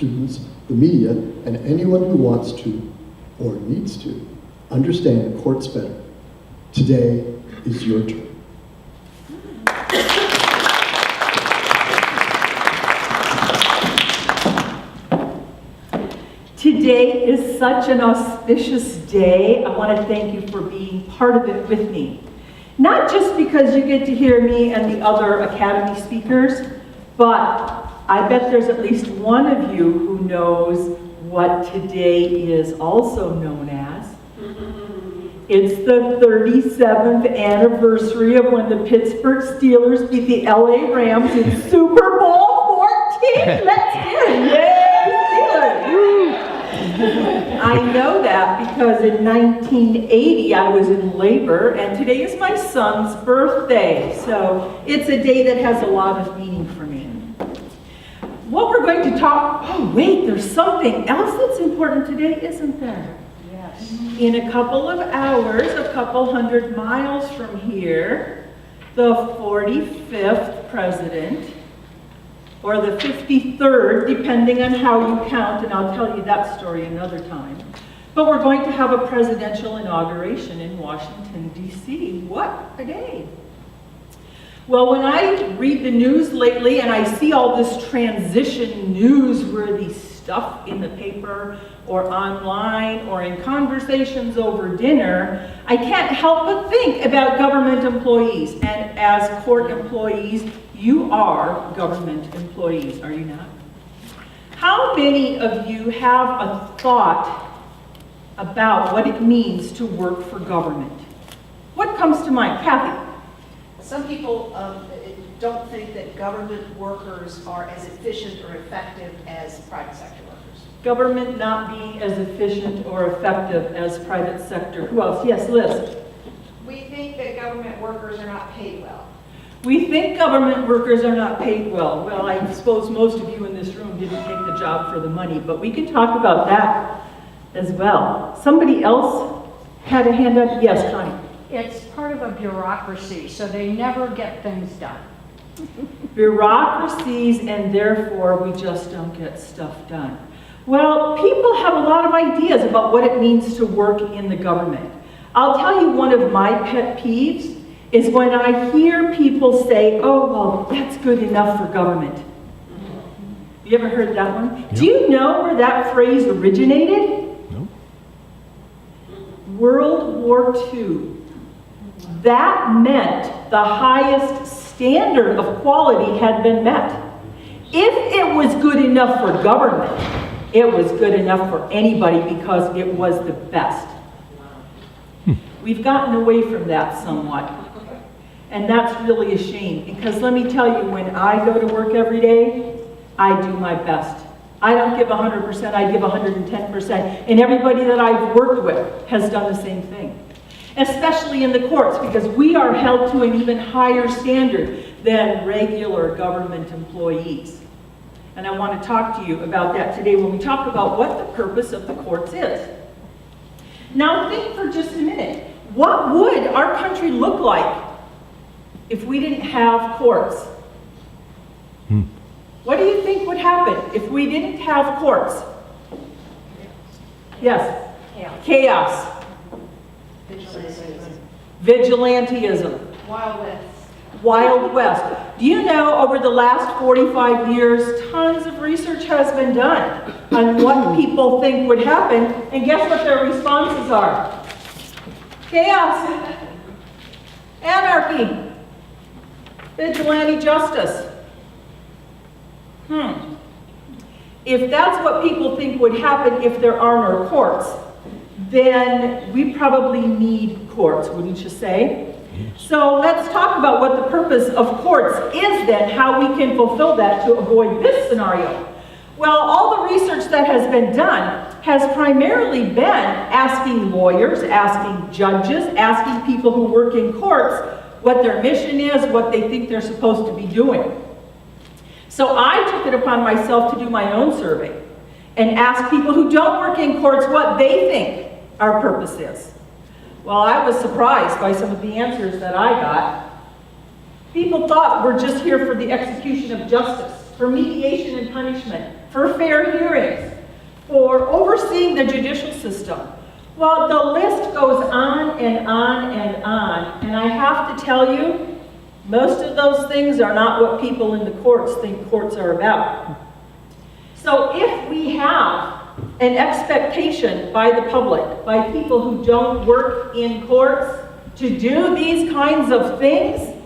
students, the media, and anyone who wants to, or needs to, understand courts better. Today is your turn. Today is such an auspicious day. I want to thank you for being part of it with me. Not just because you get to hear me and the other Academy speakers, but I bet there's at least one of you who knows what today is also known as. It's the 37th anniversary of when the Pittsburgh Steelers beat the LA Rams in Super Bowl 14. Let's hear it. Yay, Steelers! I know that because in 1980 I was in labor, and today is my son's birthday. So it's a day that has a lot of meaning for me. What we're going to talk, oh wait, there's something else that's important today, isn't there? Yes. In a couple of hours, a couple hundred miles from here, the 45th president, or the 53rd, depending on how you count, and I'll tell you that story another time. But we're going to have a presidential inauguration in Washington, D.C. What a day. Well, when I read the news lately and I see all this transition newsworthy stuff in the paper or online or in conversations over dinner, I can't help but think about government employees. And as court employees, you are government employees, are you not? How many of you have a thought about what it means to work for government? What comes to mind? Kathy? Some people don't think that government workers are as efficient or effective as private sector workers. Government not being as efficient or effective as private sector. Who else? Yes, Liz. We think that government workers are not paid well. We think government workers are not paid well. Well, I suppose most of you in this room didn't take the job for the money, but we can talk about that as well. Somebody else had a hand up? Yes, Connie. It's part of a bureaucracy, so they never get things done. Bureaucracies, and therefore we just don't get stuff done. Well, people have a lot of ideas about what it means to work in the government. I'll tell you one of my pet peeves is when I hear people say, oh, well, that's good enough for government. You ever heard that one? Yep. Do you know where that phrase originated? No. World War II. That meant the highest standard of quality had been met. If it was good enough for government, it was good enough for anybody because it was the best. We've gotten away from that somewhat. And that's really a shame, because let me tell you, when I go to work every day, I do my best. I don't give 100%, I give 110%. And everybody that I've worked with has done the same thing. Especially in the courts, because we are held to an even higher standard than regular government employees. And I want to talk to you about that today when we talk about what the purpose of the courts is. Now think for just a minute. What would our country look like if we didn't have courts? What do you think would happen if we didn't have courts? Yes? Chaos. Vigilantism. Wild West. Wild West. Do you know, over the last 45 years, tons of research has been done on what people think would happen, and guess what their responses are? Chaos. Anarchy. Vigilante justice. If that's what people think would happen if there are no courts, then we probably need courts, wouldn't you say? So let's talk about what the purpose of courts is then, how we can fulfill that to avoid this scenario. Well, all the research that has been done has primarily been asking lawyers, asking judges, asking people who work in courts what their mission is, what they think they're supposed to be doing. So I took it upon myself to do my own survey and ask people who don't work in courts what they think our purpose is. Well, I was surprised by some of the answers that I got. People thought we're just here for the execution of justice. for mediation and punishment, for fair hearings, for overseeing the judicial system. Well, the list goes on and on and on, and I have to tell you, most of those things are not what people in the courts think courts are about. So if we have an expectation by the public, by people who don't work in courts, to do these kinds of things,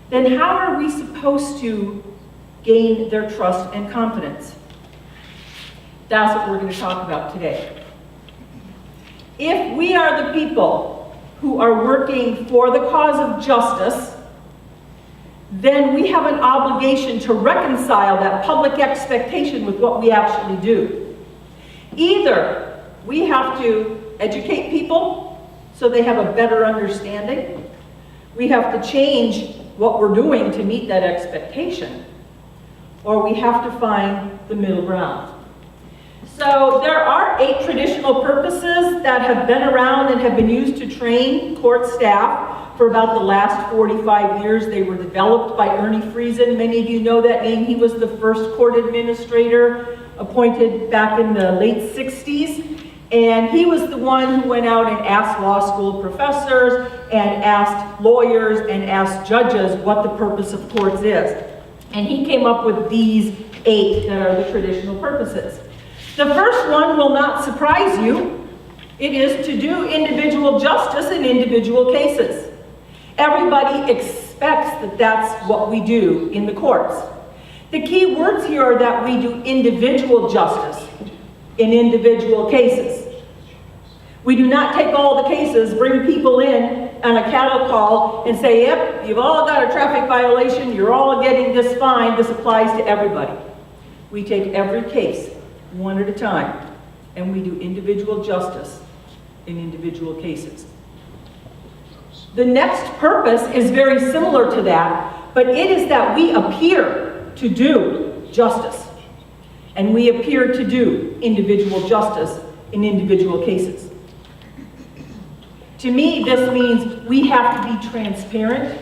then how are we supposed to gain their trust and confidence? That's what we're going to talk about today. If we are the people who are working for the cause of justice, then we have an obligation to reconcile that public expectation with what we actually do. Either we have to educate people so they have a better understanding, we have to change what we're doing to meet that expectation, or we have to find the middle ground. So there are 8 traditional purposes that have been around and have been used to train court staff for about the last 45 years. They were developed by Ernie Friesen. Many of you know that name. He was the first court administrator appointed back in the late 60s. And he was the one who went out and asked law school professors and asked lawyers and asked judges what the purpose of courts is. And he came up with these 8 that are the traditional purposes. The first one will not surprise you. It is to do individual justice in individual cases. Everybody expects that that's what we do in the courts. The key words here are that we do individual justice in individual cases. We do not take all the cases, bring people in on a cattle call and say, yep, you've all got a traffic violation, you're all getting this fine, this applies to everybody. We take every case one at a time, and we do individual justice in individual cases. The next purpose is very similar to that, but it is that we appear to do justice, and we appear to do individual justice in individual cases. To me, this means we have to be transparent,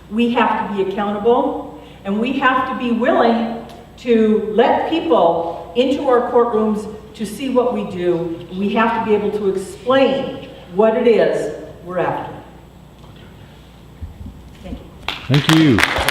we have to be accountable, and we have to be willing to let people into our courtrooms to see what we do. We have to be able to explain what it is we're after. Thank you. Thank you.